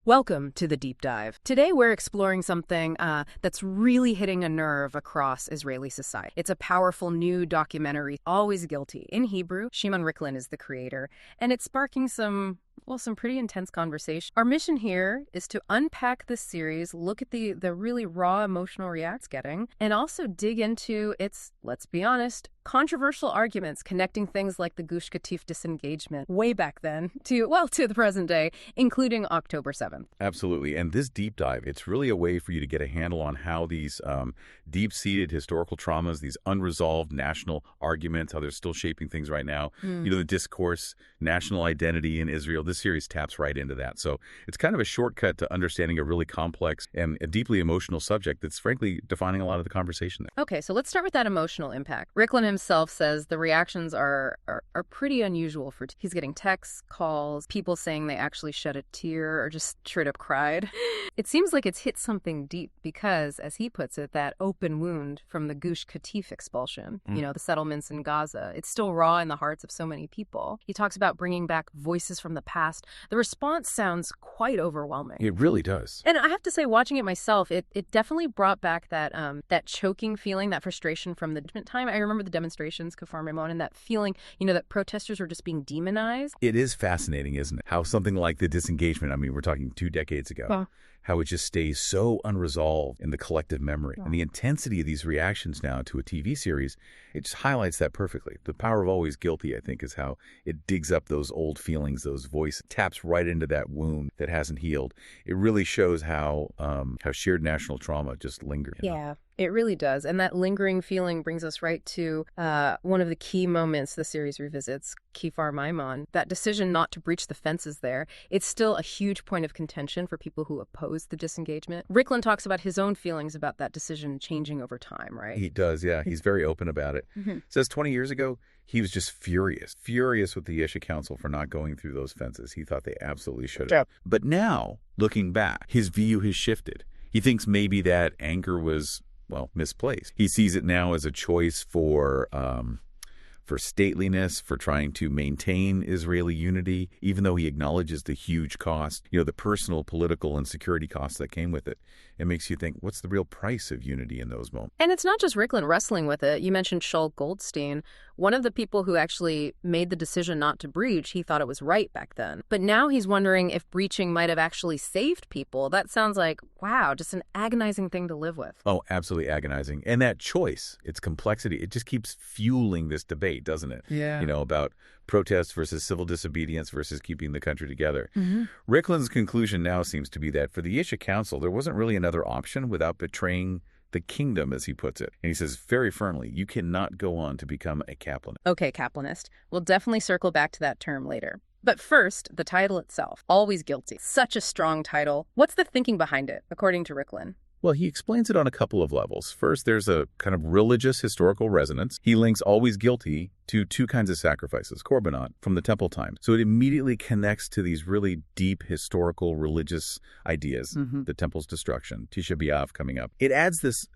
Welcome to the Deep Dive. Today we're exploring something that's really hitting a nerve across Israeli society. It's a powerful new documentary, Always Guilty. In Hebrew, Shimon Riklin is the creator, and it's sparking some pretty intense conversation. Our mission here is to unpack this series, look at the really raw emotional reactions getting, and also dig into its, let's be honest, controversial arguments connecting things like the Gush Katif disengagement way back then to the present day, including October 7th. Absolutely. And this deep dive, it's really a way for you to get a handle on how these deep-seated historical traumas, these unresolved national arguments, how they're still shaping things right now. The discourse, national identity in Israel. This series taps right into that. So it's kind of a shortcut to understanding a really complex and a deeply emotional subject that's frankly defining a lot of the conversation there. Okay, so let's start with that emotional impact. Riklin himself says the reactions are pretty unusual. He's getting texts, calls, people saying they actually shed a tear or just straight up cried. It seems like it's hit something deep because, as he puts it, that open wound from the Gush Katif expulsion, the settlements in Gaza, it's still raw in the hearts of so many people. He talks about bringing back voices from the past. The response sounds quite overwhelming. It really does. And I have to say, watching it myself, it definitely brought back that choking feeling, that frustration from the time. I remember the demonstrations, Kfar Maimon, and that feeling, that protesters were just being demonized. It is fascinating, isn't it? How something like the disengagement, we're talking 2 decades ago, how it just stays so unresolved in the collective memory. And the intensity of these reactions now to a TV series, it just highlights that perfectly. The power of Always Guilty, I think, is how it digs up those old feelings, those voices, taps right into that wound that hasn't healed. It really shows how shared national trauma just lingers. Yeah. It really does. And that lingering feeling brings us right to one of the key moments the series revisits, Kfar Maimon. That decision not to breach the fences there, it's still a huge point of contention for people who oppose the disengagement. Riklin talks about his own feelings about that decision changing over time, right? He does, yeah. He's very open about it. Says 20 years ago, he was just furious with the Yesha Council for not going through those fences. He thought they absolutely should have. Yeah. But now, looking back, his view has shifted. He thinks maybe that anger was misplaced. He sees it now as a choice for stateliness, for trying to maintain Israeli unity, even though he acknowledges the huge cost, the personal, political, and security costs that came with it. It makes you think, what's the real price of unity in those moments? And it's not just Riklin wrestling with it. You mentioned Shaul Goldstein. One of the people who actually made the decision not to breach, he thought it was right back then. But now he's wondering if breaching might have actually saved people. That sounds like, wow, just an agonizing thing to live with. Oh, absolutely agonizing. And that choice, its complexity, it just keeps fueling this debate, doesn't it? Yeah. About protest versus civil disobedience versus keeping the country together. Riklin's conclusion now seems to be that for the Yesha Council, there wasn't really another option without betraying the kingdom, as he puts it. And he says very firmly, you cannot go on to become a Kaplan. Okay, Kaplanist. We'll definitely circle back to that term later. But first, the title itself, Always Guilty. Such a strong title. What's the thinking behind it, according to Riklin? Well, he explains it on a couple of levels. First, there's a kind of religious historical resonance. He links Always Guilty to 2 kinds of sacrifices, korbanot, from the temple time. So it immediately connects to these really deep historical religious ideas, the temple's destruction, Tisha B'Av coming up. It adds this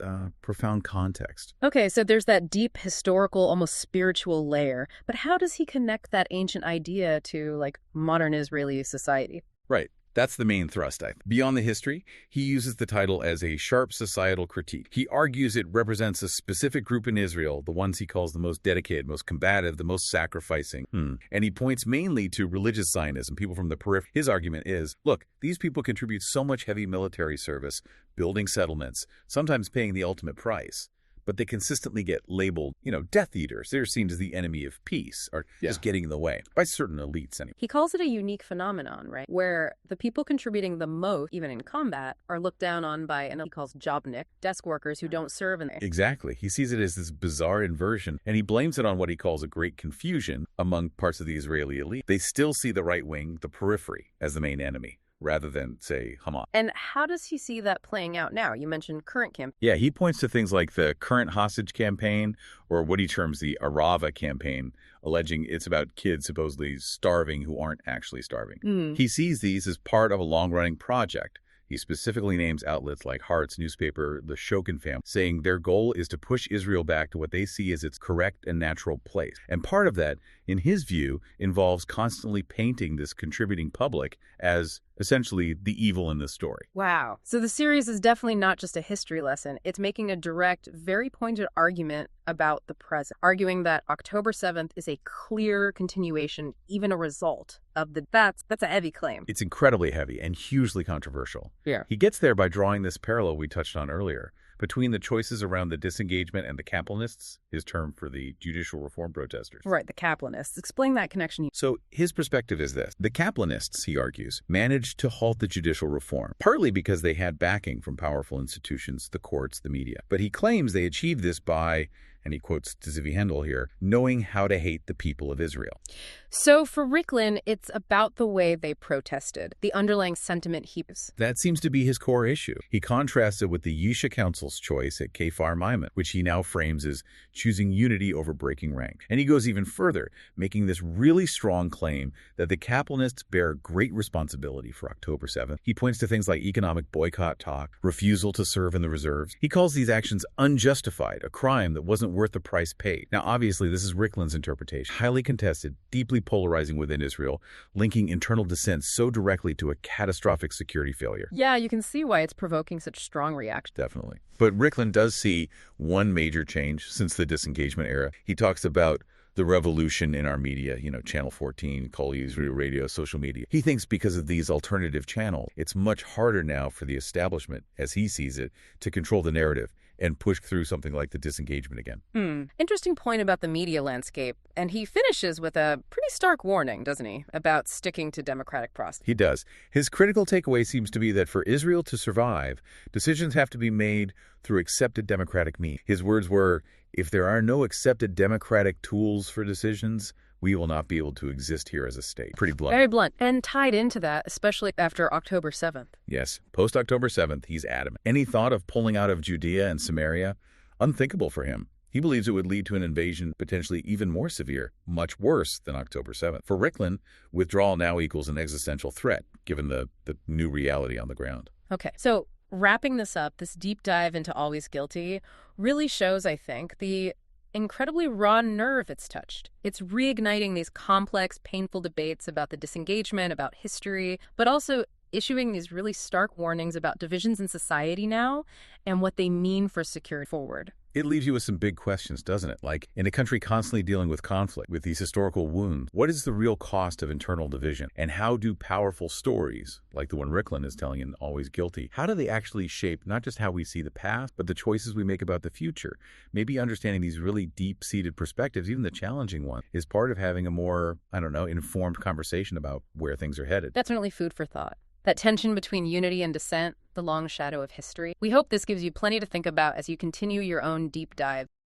profound context. Okay, so there's that deep historical, almost spiritual layer. But how does he connect that ancient idea to, modern Israeli society? Right. That's the main thrust. Beyond the history, he uses the title as a sharp societal critique. He argues it represents a specific group in Israel, the ones he calls the most dedicated, most combative, the most sacrificing. And he points mainly to religious Zionism, people from the periphery. His argument is, look, these people contribute so much heavy military service, building settlements, sometimes paying the ultimate price. But they consistently get labeled, Death Eaters. They're seen as the enemy of peace, or just getting in the way by certain elites anyway. He calls it a unique phenomenon, right? Where the people contributing the most, even in combat, are looked down on by, and he calls jobnik, desk workers who don't serve in there. Exactly. He sees it as this bizarre inversion, and he blames it on what he calls a great confusion among parts of the Israeli elite. They still see the right wing, the periphery, as the main enemy, rather than, say, Hamas. And how does he see that playing out now? You mentioned current campaign. Yeah, he points to things like the current hostage campaign, or what he terms the Arava campaign, alleging it's about kids supposedly starving who aren't actually starving. He sees these as part of a long-running project. He specifically names outlets like Haaretz newspaper, the Shokin family, saying their goal is to push Israel back to what they see as its correct and natural place. And part of that in his view, involves constantly painting this contributing public as essentially the evil in this story. Wow. So the series is definitely not just a history lesson. It's making a direct, very pointed argument about the present, arguing that October 7th is a clear continuation, even a result of the... That's a heavy claim. It's incredibly heavy and hugely controversial. Yeah. He gets there by drawing this parallel we touched on earlier between the choices around the disengagement and the Kaplanists, his term for the judicial reform protesters. Right, the Kaplanists. Explain that connection. So his perspective is this. The Kaplanists, he argues, managed to halt the judicial reform, partly because they had backing from powerful institutions, the courts, the media. But he claims they achieved this by, and he quotes Tzvi Handel here, knowing how to hate the people of Israel. So for Riklin, it's about the way they protested, the underlying sentiment he was. That seems to be his core issue. He contrasts it with the Yisha Council's choice at Kfar Maimon, which he now frames as choosing unity over breaking rank. And he goes even further, making this really strong claim that the Kaplanists bear great responsibility for October 7th. He points to things like economic boycott talk, refusal to serve in the reserves. He calls these actions unjustified, a crime that wasn't worth the price paid. Now, obviously, this is Riklin's interpretation. Highly contested, deeply polarizing within Israel, linking internal dissent so directly to a catastrophic security failure. Yeah, you can see why it's provoking such strong reaction. Definitely. But Riklin does see one major change since the disengagement era. He talks about the revolution in our media, Channel 14, Kol Yisrael Radio, social media. He thinks because of these alternative channels, it's much harder now for the establishment, as he sees it, to control the narrative and push through something like the disengagement again. Interesting point about the media landscape. And he finishes with a pretty stark warning, doesn't he, about sticking to democratic process. He does. His critical takeaway seems to be that for Israel to survive, decisions have to be made through accepted democratic means. His words were, if there are no accepted democratic tools for decisions, we will not be able to exist here as a state. Pretty blunt. Very blunt. And tied into that, especially after October 7th. Yes. Post-October 7th, he's adamant. Any thought of pulling out of Judea and Samaria? Unthinkable for him. He believes it would lead to an invasion potentially even more severe, much worse than October 7th. For Riklin, withdrawal now equals an existential threat, given the new reality on the ground. Okay. So wrapping this up, this deep dive into Always Guilty really shows, I think, the incredibly raw nerve it's touched. It's reigniting these complex, painful debates about the disengagement, about history, but also issuing these really stark warnings about divisions in society now and what they mean for security forward. It leaves you with some big questions, doesn't it? Like, in a country constantly dealing with conflict, with these historical wounds, what is the real cost of internal division? And how do powerful stories, like the one Riklin is telling in Always Guilty, how do they actually shape not just how we see the past, but the choices we make about the future? Maybe understanding these really deep-seated perspectives, even the challenging one, is part of having a more, informed conversation about where things are headed. Definitely food for thought. That tension between unity and dissent, the long shadow of history. We hope this gives you plenty to think about as you continue your own deep dive.